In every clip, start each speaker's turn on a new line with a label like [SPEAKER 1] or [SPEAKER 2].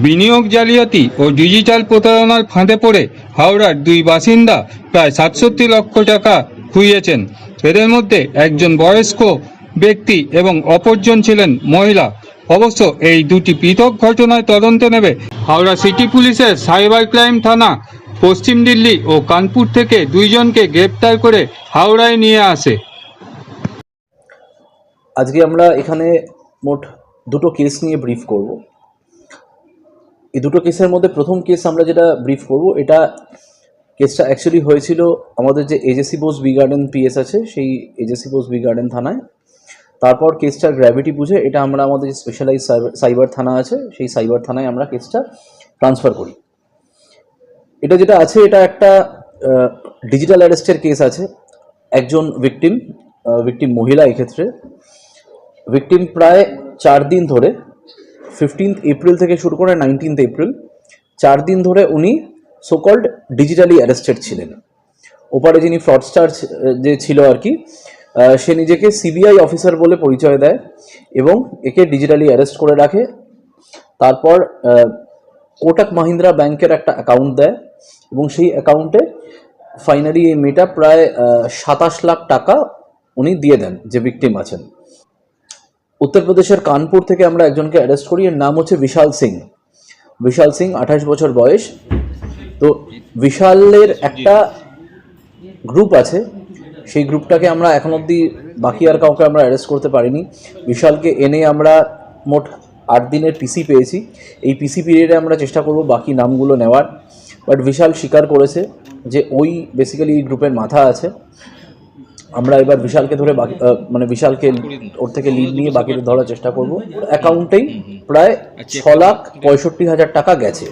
[SPEAKER 1] বিনিয়োগ জালিয়াতি ও ডিজিটাল প্রতারণার ফাঁদে পড়ে হাওড়ার দুই বাসিন্দা প্রায় ৬৭ লক্ষ টাকা খুইয়েছেন। এদের মধ্যে একজন বয়স্ক ব্যক্তি এবং অপরজন ছিলেন মহিলা। অবশ্য এই দুটি পৃথক ঘটনায় তদন্তে নেবে হাওড়া সিটি পুলিশের সাইবার ক্রাইম থানা। পশ্চিম দিল্লি ও কানপুর থেকে দুইজনকে গ্রেপ্তার করে হাওড়ায় নিয়ে আসে।
[SPEAKER 2] আজকে আমরা এখানে মোট দুটো কেস নিয়ে ব্রিফ করব। এই দুটো কেসের মধ্যে প্রথম কেস আমরা যেটা ব্রিফ করব, এটা কেসটা অ্যাকচুয়ালি হয়েছিল আমাদের যে AJC Bose B garden PS আছে সেই এজেসি বোস বি গার্ডেন থানায়। তারপর কেসটার গ্র্যাভিটি বুঝে এটা আমরা আমাদের যে স্পেশালাইজ সাইবার থানা আছে সেই সাইবার থানায় আমরা কেসটা ট্রান্সফার করি। এটা যেটা আছে এটা একটা ডিজিটাল অ্যারেস্টের কেস আছে। একজন ভিকটিম মহিলা। এক্ষেত্রে ভিকটিম প্রায় 4 দিন ধরে 15 এপ্রিল থেকে শুরু করে 19 এপ্রিল 4 দিন ধরে উনি সোকল্ড ডিজিটালি অ্যারেস্টেড ছিলেন। ওপারে যিনি ফ্রডস্টার যে ছিল আর কি, সে নিজেকে সিবিআই অফিসার বলে পরিচয় দেয় এবং একে ডিজিটালি অ্যারেস্ট করে রাখে। তারপর কোটাক মাহিন্দ্রা ব্যাংকের একটা অ্যাকাউন্ট দেয় এবং সেই অ্যাকাউন্টে ফাইনালি এই মেয়েটা প্রায় 27 লাখ টাকা উনি দিয়ে দেন যে ভিকটিম আছেন। উত্তরপ্রদেশের কানপুর থেকে আমরা একজনকে অ্যারেস্ট করি। এর নাম হচ্ছে বিশাল সিং। 28 বছর বয়স। তো বিশালের একটা গ্রুপ আছে, সেই গ্রুপটাকে আমরা এখন অবধি বাকি আর কাউকে আমরা অ্যারেস্ট করতে পারিনি। বিশালকে এনে আমরা মোট 8 দিনের পিসি পেয়েছি। এই পিসি পিরিয়ডে আমরা চেষ্টা করব বাকি নামগুলো নেওয়ার, বাট বিশাল স্বীকার করেছে যে ওই বেসিক্যালি এই গ্রুপের মাথা আছে। আমরা এবার বিশালকে ধরে বিশালকে ওর থেকে লিড নিয়ে বাকিটা ধরার চেষ্টা করব। অ্যাকাউন্টেই প্রায় 6,65,000 টাকা গেছে।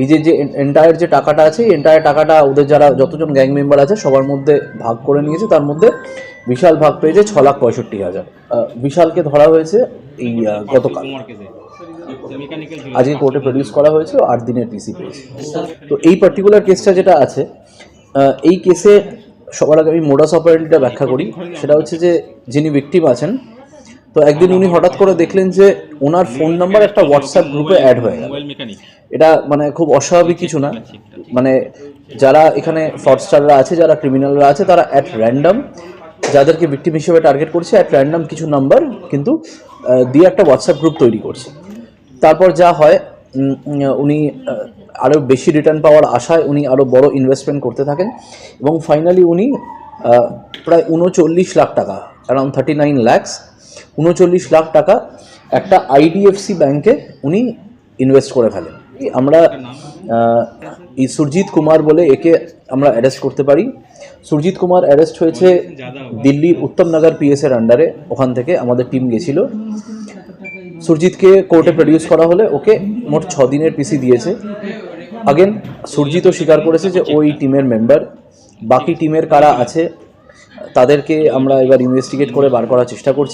[SPEAKER 2] এই যে এন্টায়ার যে টাকাটা আছে, এই এন্টায়ার টাকাটা ওদের যারা যতজন গ্যাং মেম্বার আছে সবার মধ্যে ভাগ করে নিয়েছে। তার মধ্যে বিশাল ভাগ পেয়েছে 6,65,000। বিশালকে ধরা হয়েছে এই গতকাল, আজকে কোর্টে প্রডিউস করা হয়েছে। 8 দিনের পিসি পেয়েছে। তো এই পার্টিকুলার কেসটা যেটা আছে, এই কেসে সবার আগে আমি মোডাস অপারেন্ডিটা ব্যাখ্যা করি। সেটা হচ্ছে যে যিনি ভিকটিম আছেন, তো একদিন উনি হঠাৎ করে দেখলেন যে ওনার ফোন নাম্বার একটা হোয়াটসঅ্যাপ গ্রুপে অ্যাড হয়ে গেল। এটা খুব অস্বাভাবিক কিছু না। যারা এখানে ফ্রডস্টাররা আছে, যারা ক্রিমিনালরা আছে, তারা অ্যাট র্যান্ডম যাদেরকে ভিকটিম হিসেবে টার্গেট করছে, অ্যাট র্যান্ডম কিছু নাম্বার কিন্তু দিয়ে একটা হোয়াটসঅ্যাপ গ্রুপ তৈরি করছে। তারপর যা হয়, উনি আরও বেশি রিটার্ন পাওয়ার আশায় উনি আরও বড় ইনভেস্টমেন্ট করতে থাকেন এবং ফাইনালি উনি প্রায় 39 লাখ টাকা, অ্যারাউন্ড 39 lakhs, 39 লাখ টাকা একটা আইডিএফসি ব্যাংকে উনি ইনভেস্ট করে ফেলেন। আমরা এই সুরজিৎ কুমার বলে একে আমরা অ্যারেস্ট করতে পারি। সুরজিৎ কুমার অ্যারেস্ট হয়েছে দিল্লির উত্তমনগর পিএসের আন্ডারে। ওখান থেকে আমাদের টিম গেছিল। সুরজিৎকে কোর্টে প্রডিউস করা হলে ওকে মোট 6 দিনের পিসি দিয়েছে। আগেন সুরজিৎও স্বীকার করেছে যে ওই টিমের মেম্বার। বাকি টিমের কারা আছে তাদেরকে আমরা এবার ইনভেস্টিগেট করে বার করার চেষ্টা করছি।